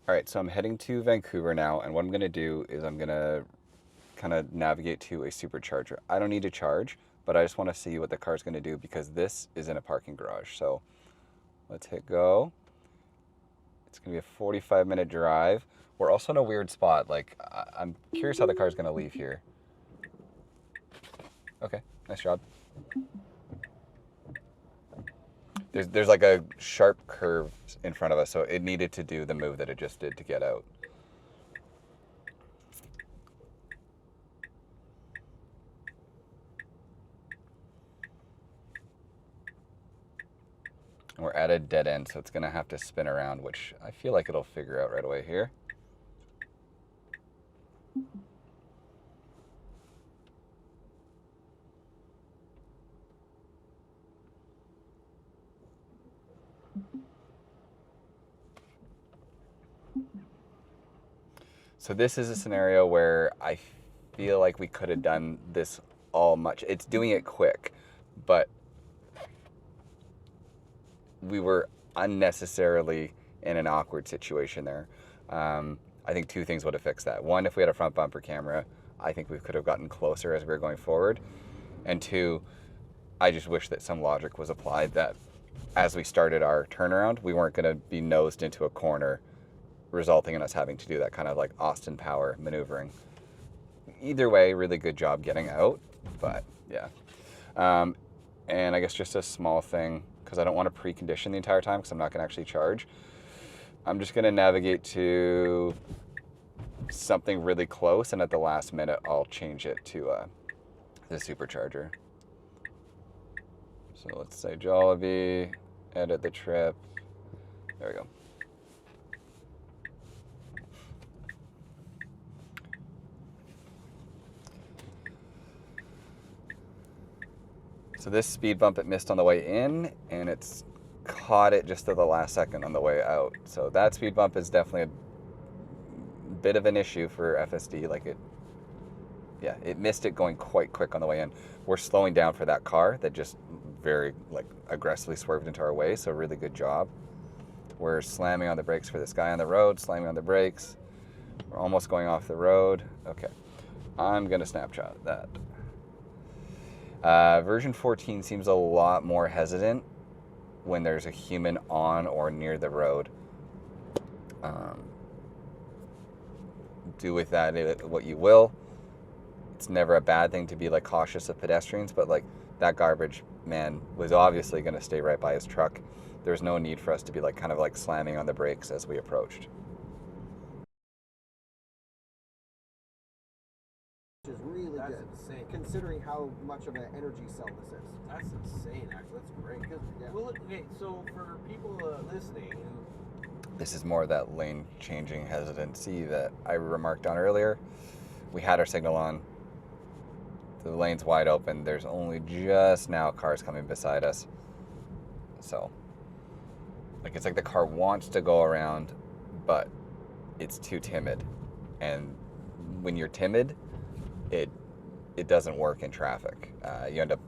All right, so I'm heading to Vancouver now, and what I'm going to do is I'm going to kind of navigate to a supercharger. I don't need to charge, but I just want to see what the car's going to do because this is in a parking garage. So let's hit go. It's going to be a 45-minute drive. We're also in a weird spot. Like, I'm curious how the car's going to leave here. Okay, nice job. There's like a sharp curve in front of us, so it needed to do the move that it just did to get out. We're at a dead end, so it's going to have to spin around, which I feel like it'll figure out right away here. So this is a scenario where I feel like we could have done this all much. It's doing it quick, but we were unnecessarily in an awkward situation there. I think two things would have fixed that. One, if we had a front bumper camera, I think we could have gotten closer as we were going forward. And two, I just wish that some logic was applied that as we started our turnaround, we weren't going to be nosed into a corner, resulting in us having to do that kind of like Austin Power maneuvering. Either way, really good job getting out, but yeah. And I guess just a small thing, because I don't want to precondition the entire time because I'm not going to actually charge. I'm just going to navigate to something really close, and at the last minute, I'll change it to the supercharger. So let's say Jollibee, edit the trip. There we go. So this speed bump it missed on the way in, and it's caught it just at the last second on the way out. So that speed bump is definitely a bit of an issue for FSD. Like it missed it going quite quick on the way in. We're slowing down for that car that just very like aggressively swerved into our way. So really good job. We're slamming on the brakes for this guy on the road, slamming on the brakes. We're almost going off the road. Okay, I'm gonna snapshot that. Version 14 seems a lot more hesitant when there's a human on or near the road. Do with that what you will. It's never a bad thing to be like cautious of pedestrians, but like that garbage man was obviously going to stay right by his truck. There's no need for us to be like kind of like slamming on the brakes as we approached. Which is really That's good, insane. considering how much of an energy cell this is. That's insane, actually. That's great. Yeah. Well, okay, so for people listening who This is more of that lane changing hesitancy that I remarked on earlier. We had our signal on. The lane's wide open. There's only just now cars coming beside us. So, like, it's like the car wants to go around, but it's too timid. And when you're timid, it doesn't work in traffic. You end up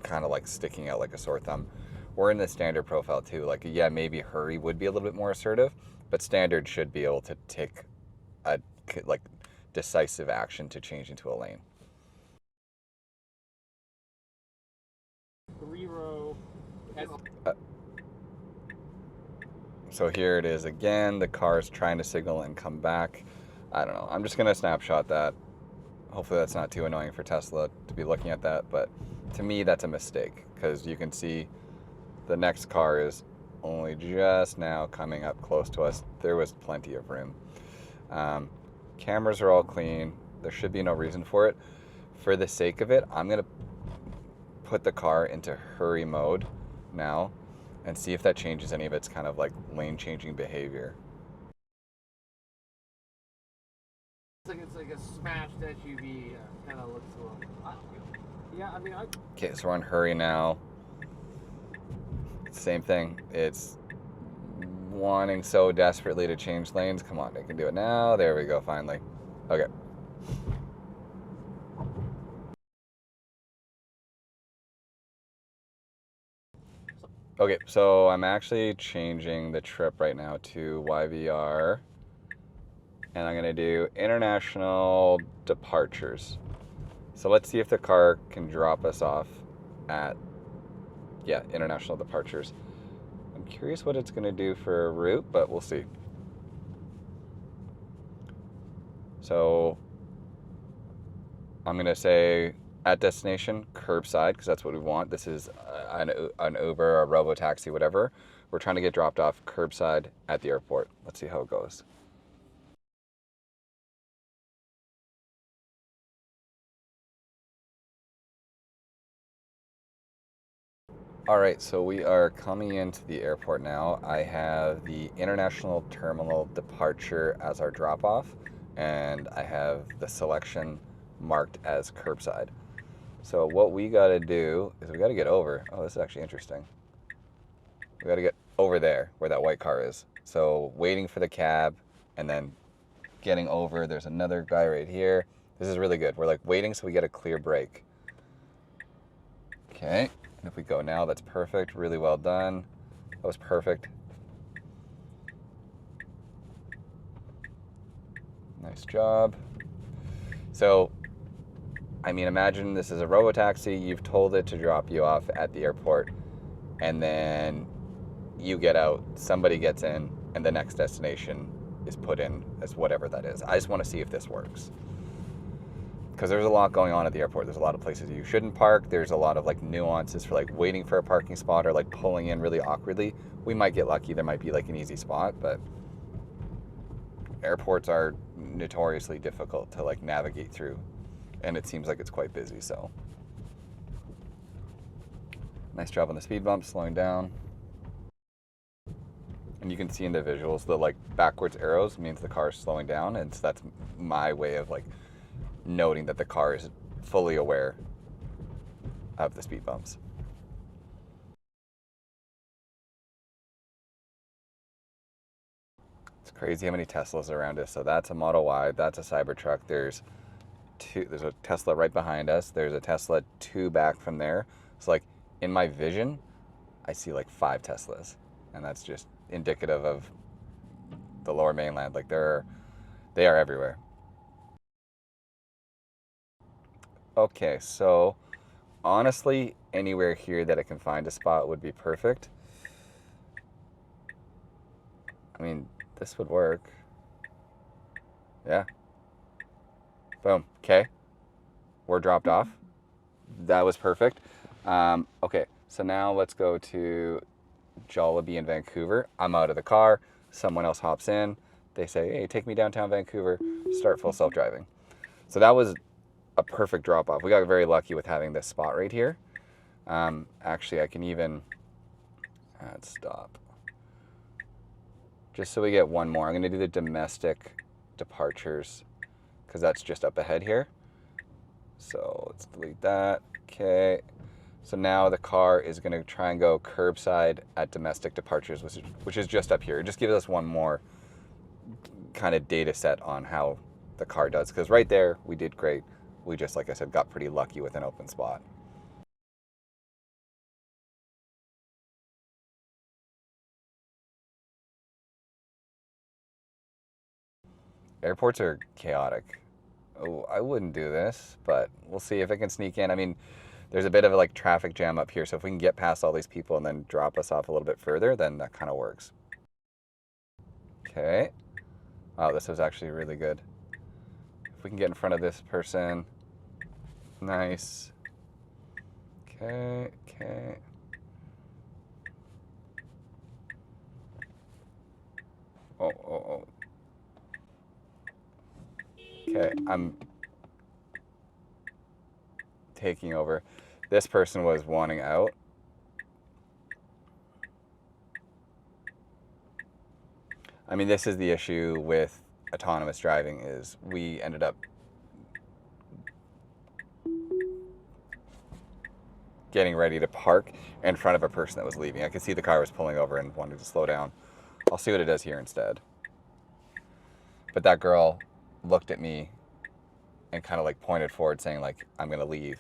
kind of like sticking out like a sore thumb. We're in the standard profile too. Like, yeah, maybe hurry would be a little bit more assertive, but standard should be able to take a like decisive action to change into a lane. 3-row. So here it is again. The car's trying to signal and come back. I don't know. I'm just gonna snapshot that. Hopefully that's not too annoying for Tesla to be looking at that, but to me that's a mistake because you can see the next car is only just now coming up close to us. There was plenty of room. Cameras are all clean. There should be no reason for it. For the sake of it, I'm gonna put the car into hurry mode now and see if that changes any of its kind of like lane changing behavior. It's like a smashed SUV. Kind of looks a little. Yeah, I mean, Okay, so we're on hurry now. Same thing. It's wanting so desperately to change lanes. Come on, they can do it now. There we go, finally. Okay. Okay, so I'm actually changing the trip right now to YVR, and I'm gonna do international departures. So let's see if the car can drop us off at, yeah, international departures. I'm curious what it's gonna do for a route, but we'll see. So I'm gonna say at destination, curbside, because that's what we want. This is an Uber, a robo-taxi, whatever. We're trying to get dropped off curbside at the airport. Let's see how it goes. All right, so we are coming into the airport now. I have the international terminal departure as our drop-off, and I have the selection marked as curbside. So what we gotta do is we gotta get over. Oh, this is actually interesting. We gotta get over there where that white car is. So waiting for the cab and then getting over. There's another guy right here. This is really good. We're like waiting so we get a clear break. Okay, and if we go now, that's perfect. Really well done. That was perfect. Nice job. So, I mean, imagine this is a robo-taxi. You've told it to drop you off at the airport, and then you get out, somebody gets in, and the next destination is put in as whatever that is. I just want to see if this works. Because there's a lot going on at the airport. There's a lot of places you shouldn't park. There's a lot of like nuances for like waiting for a parking spot or like pulling in really awkwardly. We might get lucky. There might be like an easy spot, but airports are notoriously difficult to like navigate through, and it seems like it's quite busy. So nice job on the speed bump, slowing down. And you can see in the visuals the like backwards arrows means the car is slowing down, and so that's my way of like noting that the car is fully aware of the speed bumps. It's crazy how many Teslas are around us. So that's a Model Y, that's a Cybertruck. There's a Tesla right behind us. There's a Tesla 2 back from there. So like in my vision, I see like 5 Teslas, and that's just indicative of the Lower Mainland. Like they are everywhere. Okay, so honestly, anywhere here that I can find a spot would be perfect. I mean, this would work. Yeah. Boom. Okay. We're dropped off. That was perfect. Okay, so now let's go to Jollibee in Vancouver. I'm out of the car. Someone else hops in. They say, hey, take me downtown Vancouver. Start full self-driving. So that was a perfect drop-off. We got very lucky with having this spot right here. Actually, I can even stop. Just so we get one more. I'm going to do the domestic departures because that's just up ahead here. So let's delete that. Okay. So now the car is going to try and go curbside at domestic departures, which is just up here. It just gives us one more kind of data set on how the car does. Because right there, we did great. We just, like I said, got pretty lucky with an open spot. Airports are chaotic. Oh, I wouldn't do this, but we'll see if it can sneak in. I mean, there's a bit of a like traffic jam up here, so if we can get past all these people and then drop us off a little bit further, then that kind of works. Okay. Oh, this was actually really good. If we can get in front of this person. Nice. Okay, okay. Oh, oh, oh. Okay, I'm taking over. This person was wanting out. I mean, this is the issue with autonomous driving is we ended up getting ready to park in front of a person that was leaving. I could see the car was pulling over and wanted to slow down. I'll see what it does here instead. But that girl looked at me and kind of like pointed forward saying like, I'm going to leave.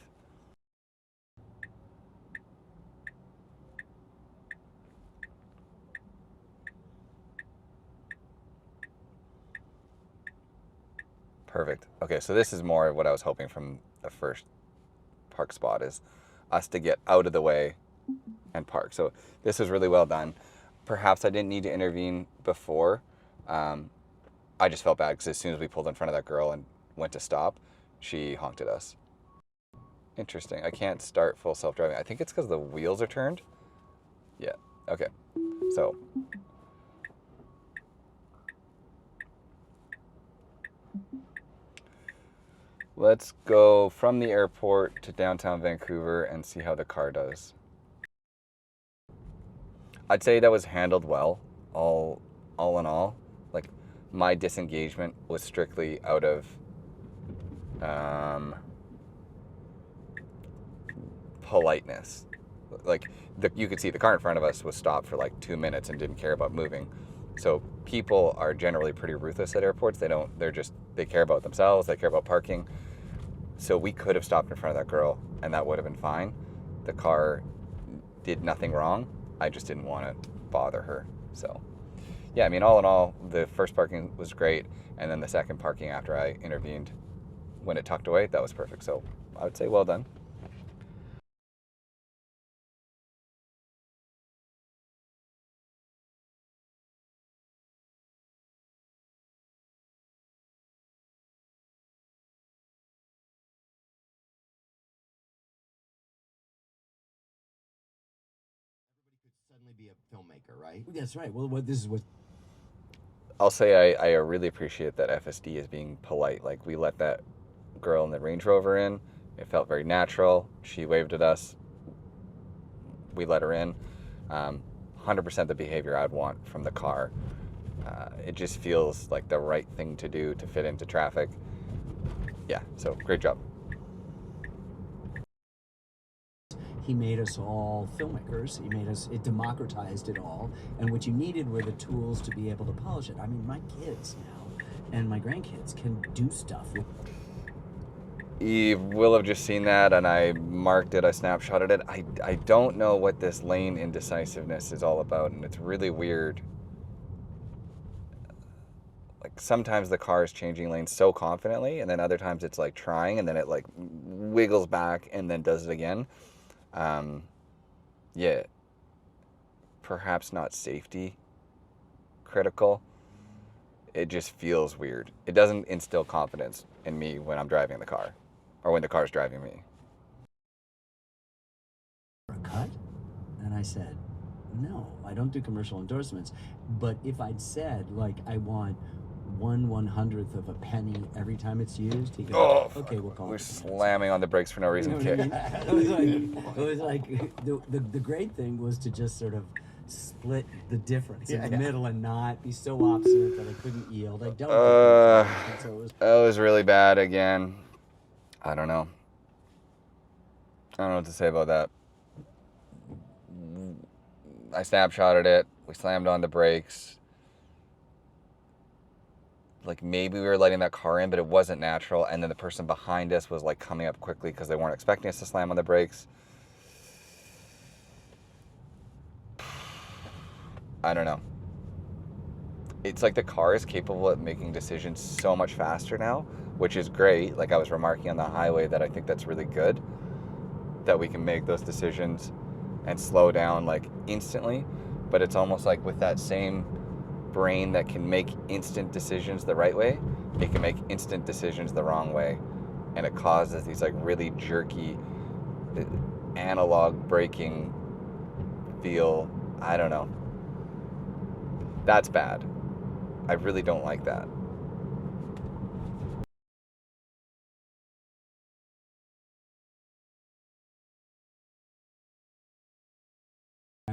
Perfect. Okay, so this is more what I was hoping from the first park spot, is us to get out of the way and park. So this was really well done. Perhaps I didn't need to intervene before. I just felt bad because as soon as we pulled in front of that girl and went to stop, she honked at us. Interesting. I can't start full self-driving. I think it's because the wheels are turned. Yeah. Okay. So let's go from the airport to downtown Vancouver and see how the car does. I'd say that was handled well, all in all. Like, my disengagement was strictly out of politeness. Like, you could see the car in front of us was stopped for like 2 minutes and didn't care about moving. So people are generally pretty ruthless at airports. They care about themselves. They care about parking. So we could have stopped in front of that girl and that would have been fine. The car did nothing wrong. I just didn't want to bother her. So yeah, I mean, all in all, the first parking was great. And then the second parking after I intervened, when it tucked away, that was perfect. So I would say well done. Suddenly be a filmmaker, right? That's right. Well, this is what I'll say I really appreciate that FSD is being polite. Like, we let that girl in the Range Rover in. It felt very natural. She waved at us. We let her in. 100% the behavior I'd want from the car. It just feels like the right thing to do to fit into traffic. Yeah, so great job. he made us all filmmakers. It democratized it all. And what you needed were the tools to be able to polish it. I mean, my kids now and my grandkids can do stuff with. You will have just seen that, and I marked it, I snapshotted it. I don't know what this lane indecisiveness is all about, and it's really weird. Like, sometimes the car is changing lanes so confidently, and then other times it's like trying, and then it like wiggles back and then does it again. Yeah, perhaps not safety critical. It just feels weird. It doesn't instill confidence in me when I'm driving the car, or when the car's driving me. A cut? And I said, no, I don't do commercial endorsements. But if I'd said, like, I want 1/100th of a penny every time it's used, he goes, Oh, okay, we'll call we're it. slamming on the brakes for no reason. You know what I mean? It was like the great thing was to just sort of split the difference in the middle and not be so obstinate that I couldn't yield. I don't. So it was. That was really bad again. I don't know. I don't know what to say about that. I snapshotted it. We slammed on the brakes. Like, maybe we were letting that car in, but it wasn't natural. And then the person behind us was like coming up quickly because they weren't expecting us to slam on the brakes. I don't know. It's like the car is capable of making decisions so much faster now, which is great. Like, I was remarking on the highway that I think that's really good, that we can make those decisions and slow down like instantly. But it's almost like with that same brain that can make instant decisions the right way, it can make instant decisions the wrong way, and it causes these like really jerky analog braking feel. I don't know. That's bad. I really don't like that.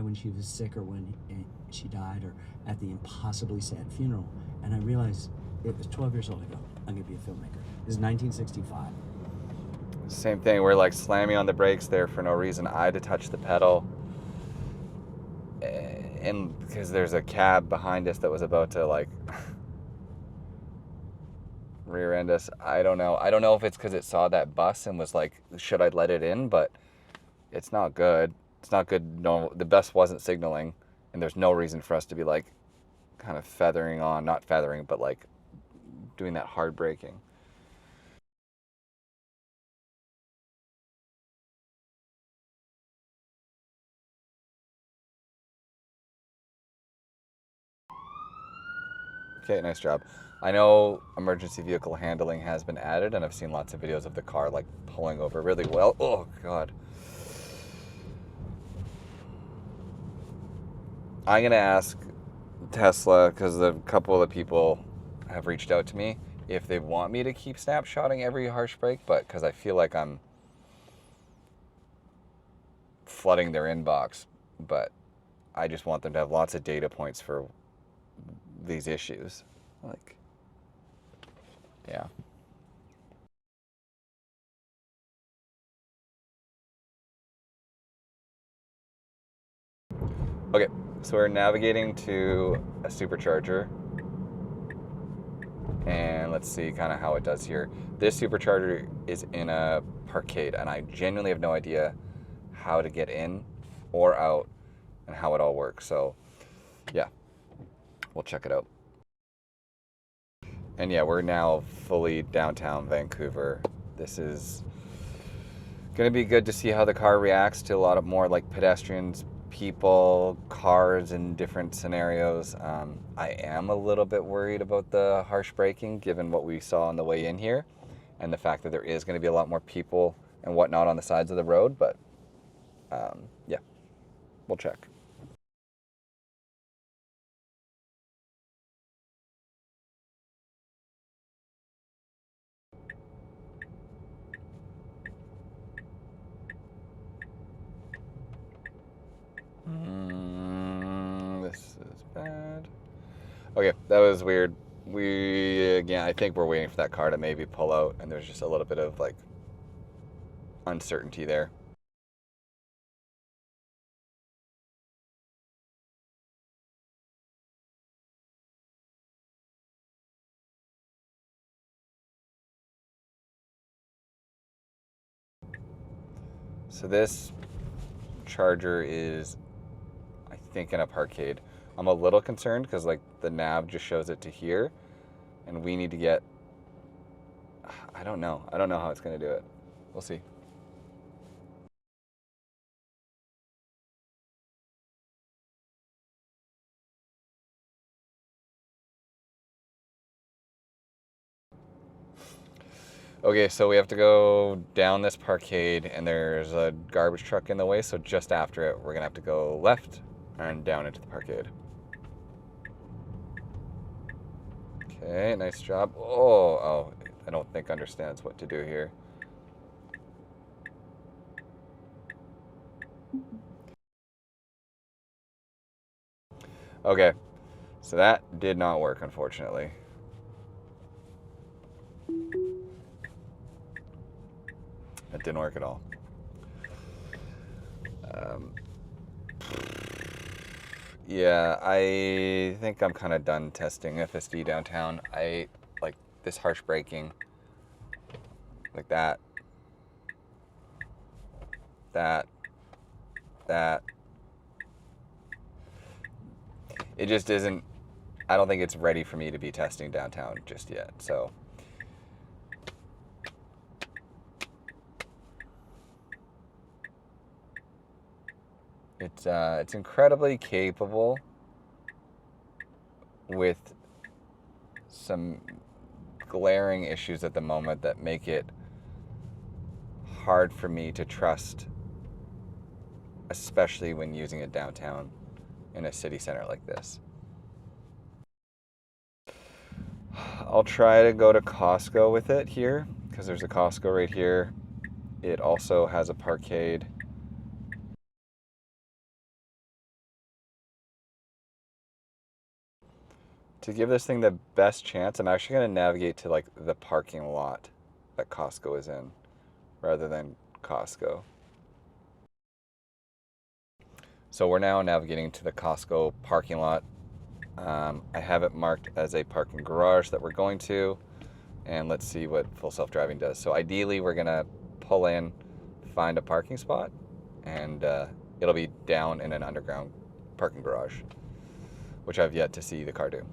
When she was sick, or when she died, or at the impossibly sad funeral, and I realized it was 12 years old. I go, I'm gonna be a filmmaker. This is 1965. Same thing. We're like slamming on the brakes there for no reason. I had to touch the pedal, and because there's a cab behind us that was about to like rear end us. I don't know. I don't know if it's because it saw that bus and was like, should I let it in? But it's not good. It's not good. No, the bus wasn't signaling, and there's no reason for us to be like kind of feathering on, not feathering, but like doing that hard braking. Okay, nice job. I know emergency vehicle handling has been added, and I've seen lots of videos of the car like pulling over really well. Oh God. I'm gonna ask Tesla, because a couple of the people have reached out to me, if they want me to keep snapshotting every harsh brake, but because I feel like I'm flooding their inbox, but I just want them to have lots of data points for these issues. Like, yeah. Okay, so we're navigating to a supercharger, and let's see kind of how it does here. This supercharger is in a parkade, and I genuinely have no idea how to get in or out and how it all works. So yeah, we'll check it out. And yeah, we're now fully downtown Vancouver. This is gonna be good to see how the car reacts to a lot of more like pedestrians, people, cars in different scenarios. I am a little bit worried about the harsh braking given what we saw on the way in here and the fact that there is going to be a lot more people and whatnot on the sides of the road, but yeah, we'll check. This is bad. Okay, that was weird. Again, I think we're waiting for that car to maybe pull out, and there's just a little bit of like uncertainty there. So this charger is, I think, in a parkade. I'm a little concerned because like the nav just shows it to here, and we need to get, I don't know how it's going to do it. We'll see. Okay, so we have to go down this parkade, and there's a garbage truck in the way, so just after it, we're gonna have to go left and down into the parkade. Okay, nice job. Oh, I don't think understands what to do here. Okay, so that did not work, unfortunately. It didn't work at all. Yeah, I think I'm kind of done testing FSD downtown. I like this harsh braking, like that. It just isn't, I don't think it's ready for me to be testing downtown just yet, so. It's incredibly capable with some glaring issues at the moment that make it hard for me to trust, especially when using it downtown in a city center like this. I'll try to go to Costco with it here, because there's a Costco right here. It also has a parkade. To give this thing the best chance, I'm actually going to navigate to like the parking lot that Costco is in, rather than Costco. So we're now navigating to the Costco parking lot. I have it marked as a parking garage that we're going to, and let's see what full self-driving does. So ideally we're gonna pull in, find a parking spot, and it'll be down in an underground parking garage, which I've yet to see the car do.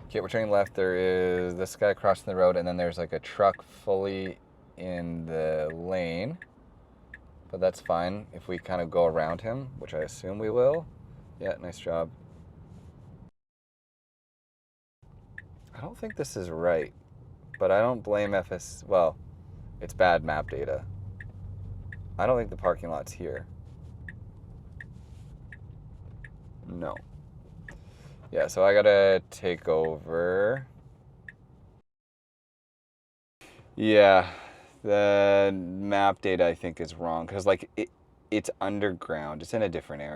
Okay, we're turning left. There is this guy crossing the road, and then there's like a truck fully in the lane. But that's fine if we kind of go around him, which I assume we will. Yeah, nice job. I don't think this is right, but I don't blame well, it's bad map data. I don't think the parking lot's here. No. Yeah, so I gotta take over. Yeah, the map data I think is wrong because like it's underground. It's in a different area.